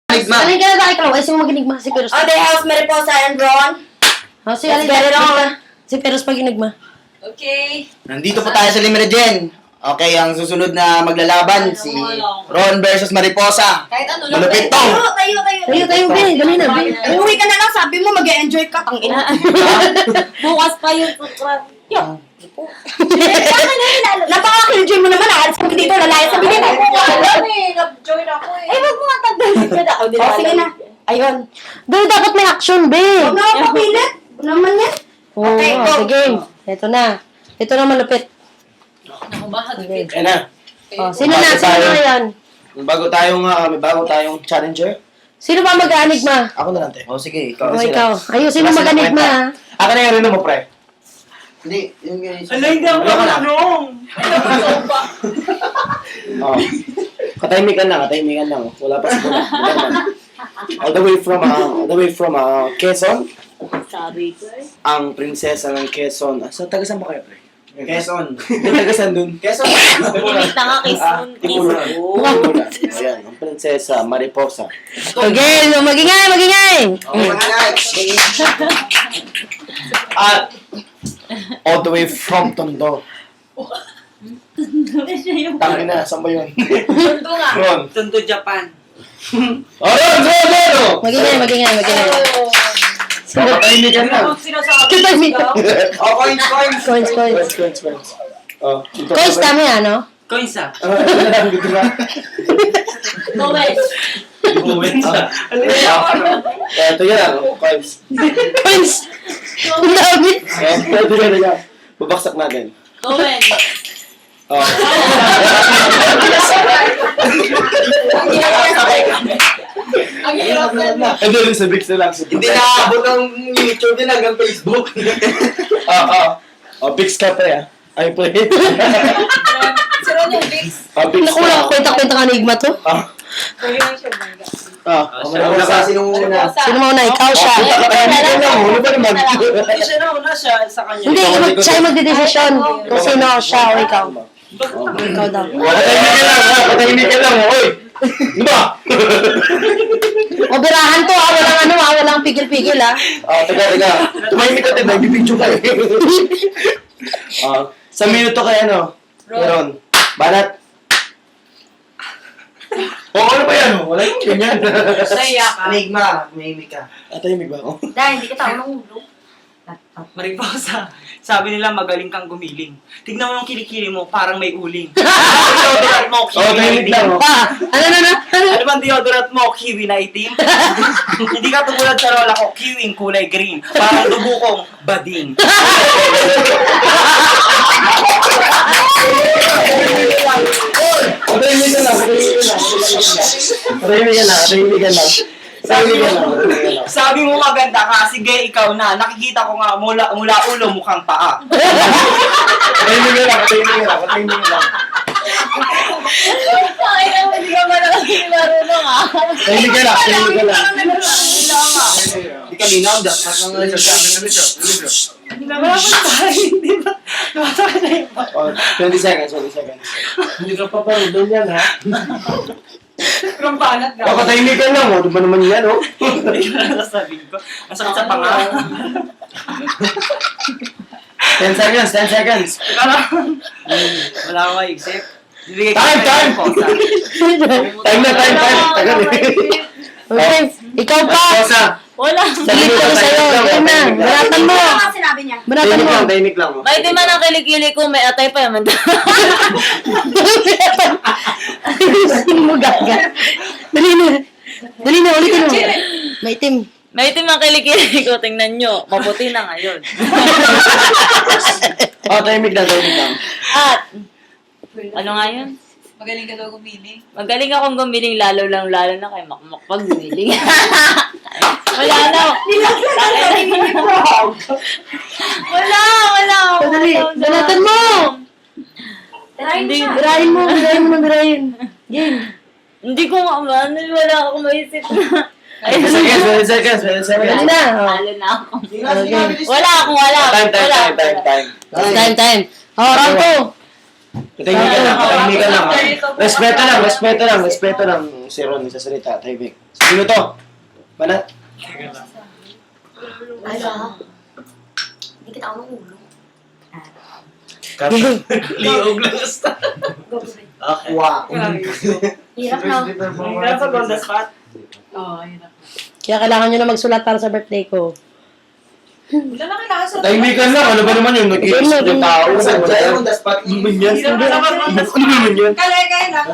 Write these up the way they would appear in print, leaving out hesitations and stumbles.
Enigma. Alin ka na tayo, Clau? Ay, sino mag-enigma? Si Peros. On the house, Mariposa and Ron. Oh, si Alin ka. Si Peros mag-enigma. Okay. Nandito po tayo sa Limerijen. Okay, ang susunod na maglalaban si Ron versus Mariposa. Kahit ano lang. Malupit to. Tayo, be. Dali na, be. Umuwi ka na lang, sabi mo mag-e-enjoy ka. Ang ina. Bukas pa yung tukran. Yo. Napaka-enjoy mo naman. Aalis ko dito, lalaya sa bitin. Nag-join ako eh. Eh, wag mo nga tagdalit ka na. O, sige na. Ayun. Dali, dapat may action, be. Huwag na ako papilit. Naman yan. Okay, go. Sige. Ito na. Ito na malupit. Ayan na. Oh, sino na yan? May bago tayong challenger. Sino ba mag-enigma? Ako na lang, te. Oh, sige, ikaw. O, ikaw. Ayun, sino mag-enigma? Ako na yung mo, pre. Hindi, yung ganyan. Hindi ako marunong. Oh. Katahimikan lang. Wala pa sa bulan. All the way from Quezon. Sabi ko eh. Ang prinsesa ng Quezon. Sa taga-saan ba kayo, pre? Quezon. Taga-saan dun? Quezon. Ulit na nga kay Sun. Tipunan. Ayan, ang prinsesa, Mariposa. Okay, so magingay. At all the way from Tondo. Tangin na, saan ba yun? Mundo nga. Ron. Tondo, Japan. Ron! Magingay. Katahimikan lang. Katahimikan. Oh, coins. Coins. Oh, Coins dami, ano? Coins ah. Dito na. Ito yan, coins. Coins! Ang dami. Pwede ka. Babaksak natin. Owen. Oh. Ang hirap na. Hindi, sa Bix na lang. Hindi nakaabot ng YouTube din hanggang Facebook. Bix ka pre ah. Ay, pre. Si Ron yung Bix. Bix. Naku, kwenta ka enigma to. Pwede lang siya. Una ka, sinong una? Sino mauna? Ikaw siya. Ano ba naman? Hindi siya na siya sa kanya. Hindi, siya yung magdedesisyon. Kung sino siya o ikaw. Ikaw daw. Patahimikan lang. Oy! Diba? Oberahan to walang pigil-pigil Teka. Tumahimik ka din, nagbibidyo ka. Sa minuto kay Ron. Banat. Ano ba yan? Wala yung ganyan. Saya ka. Enigma. Tumahimik ka. Tahimik ba ako? Dahil hindi ka tao ng ulo. Mariposa, sabi nila magaling kang gumiling. Tignan mo yung kilikili mo, parang may uling. Deodorant mo, kiwi na tahimik lang. itim. Ano? Ano bang deodorant mo, kiwi na itim? Hindi ka tumulad sa lola ko, kiwing kulay green. Parang dugo kong bading. Tahimik ka lang. Sabi mo maganda ka, sige ikaw na. Nakikita ko nga mula ulo mukhang paa. Tahimik ka lang. Ay, hindi ka marunong Tahimik ka lang. Hindi ka linaw, dapat lang nga Wala ko na tayo, di ba? 20 seconds. Hindi ka pa parang doon yan, ha? From banat ka. Tahimik ka lang, Di ba naman yan, Hindi ka na sasabihin ko. Ang sakit sa panga. 10 seconds. Teka lang. Wala akong maisip. Time! Time na. Tagal eh. Okay, ikaw pa. Posa. Wala. Salit ko sa'yo. Ikaw na. Banatan mo. Ano nga sinabi niya? Banatan mo. Tahimik lang. Bakit di man ang kilikili ko, may atay pa yaman. Sino mo gaga? Dali na, ulitin mo. Maitim. May itim ang kilikili ko, tingnan nyo. Mabuti na ngayon. Tahimik lang. At, ano nga yun? Magaling ka daw gumiling. Magaling akong gumiling, lalo na kay Makmak pag gumiling. Wala na. Wala. Dali, banatan mo. Birahin mo. Game. Hindi ko nga, wala akong maisip na. 20 seconds. Dali na. Lalo na ako. Wala. Time. Time. Oh, round 2. Katahimikan lang, katahimikan lang. Respeto lang. Si Ron, sa salita, tahimik. Sino to? Banat? Ay, hindi kita ako ng ulo. Liog lang basta. Aqua. Hirap na. Hirap pag on the spot. Oo, yun ako. Kaya kailangan nyo na magsulat para sa birthday ko. Wala na kailangan sa... Tahimikan lang, ano ba naman yun? Nag-i-explain yung tao. Sadya yung daspat. Iman yan. Hirap na naman on the spot. Iman yan. Kaya lang,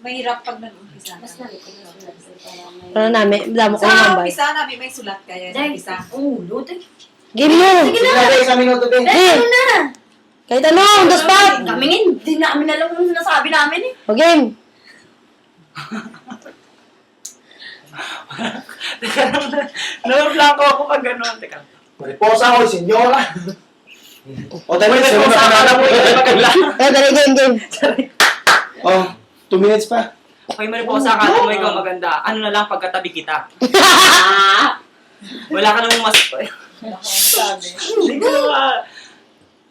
mahirap pag nag-umpisa. Mas nalito na. Ano namin, damo ko Sa yung nambay. umpisa, namin may sulat kaya sa umpisa. Ulo, Game mo! Isang minuto din. Eh! Kahit ano, on the spot! Kami nga, hindi namin alam kung sinasabi namin eh. O game! Teka lang, nabablanko ako pag gano'n. Teka. Mariposa ako, senyora. O, tayo May sino na pangarap mo? Eh, dali, game. Oh, 2 minutes pa. Okay, mariposa ka, mo ikaw maganda. Ano na lang pagkatabi kita. Wala ka namang mas... Hindi ko naman.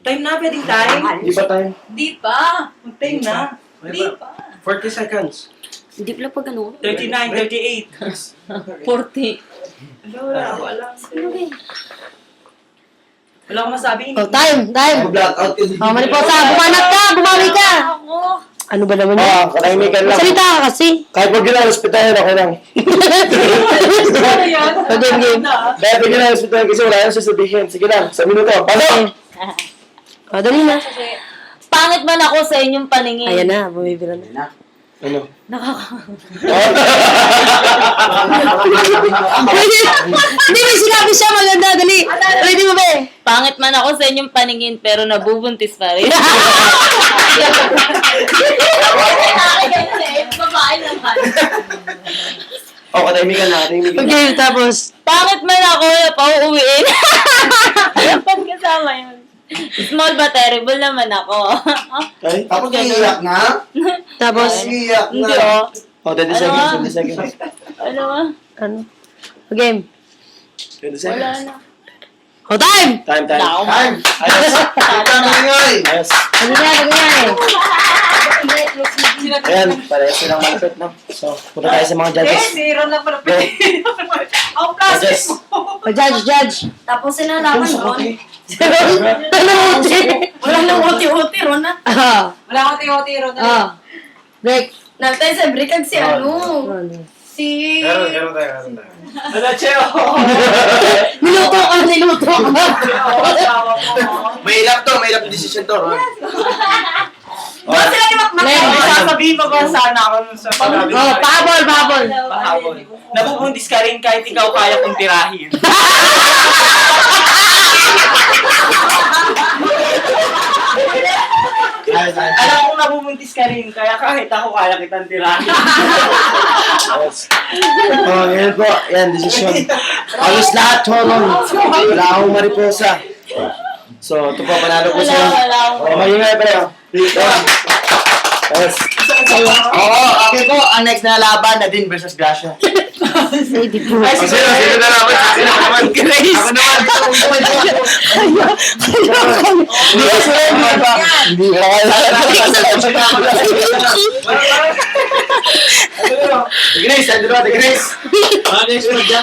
Time na, pwedeng time. Di ba time? Di pa. Time na. Di pa. 40 seconds. Hindi pala pag ano. 39, 38. 40. Wala ako alam. Wala akong masabi. O, time! Blackout ka. O, Mariposa, bumanat ka! Bumawi ka! Ako. Ano ba naman yun? Ah, katahimikan lang. Salita ka kasi. Kahit wag yun ang hospitalan, okay lang. Ano yan? O, game. Kahit wag yun ang hospitalan kasi wala yung sasabihin. Sige lang, sa minuto. Pasok! O, dali na. Pangit man ako sa inyong paningin. Ayan na, bumibira na. Ano? Hindi, may sinabi siya maganda. Dali. Ready mo ba eh? Pangit man ako sa inyong paningin, pero nabubuntis pa rin. Babae naman. Oh, katahimikan na, katahimikan na. Okay, tapos. Pangit man ako, pauuwiin. Pag kasama yun. Small but terrible naman ako. Ay, tapos iiyak na? Tapos. Iiyak Hindi oh. Oh, 20 seconds, 20 seconds. Ano ah? Ano? O, game. 20 Wala seconds. na. O, time! Time. Wala Ayos. Ayos. Ano na, eh. Ayan, parehas silang malapit, no? So, punta tayo sa mga Eh, judges. zero na pala. Ang Judges. plastic mo. O, judge. Tapos sila naman, Ron. Ano mo, Wala nang uti-uti, Ron ah. Wala akong tiro-tiro na. Ah. Break. Nagtay sa break si ano. Si... Wala, Cheo. Niluto ka. Mahirap decision to, ha? Doon sila ni Makmak. May sasabihin mo ba sana ako nun sa pag-sabi? Oh, pahabol. Pahabol. Nabubuntis ka rin kahit ikaw kaya kong tirahin. Alam kong nabubuntis ka rin, kaya kahit ako kaya kitang tirahin. Oh, yan po. Yan, decision. Alos lahat, Holon. Wala akong mariposa. So, ito po, panalo ko sa'yo. Oh, magingay pa rin. Yes. Oo, okay po. Ang next na laban, Nadine versus Gracia. Ay, di po. Ay, Sino na naman? Sino naman? Grace. Ako naman. Hindi ka sila yung mga ba? Hindi ka kaya. Grace, andun natin, Grace. Next mo dyan.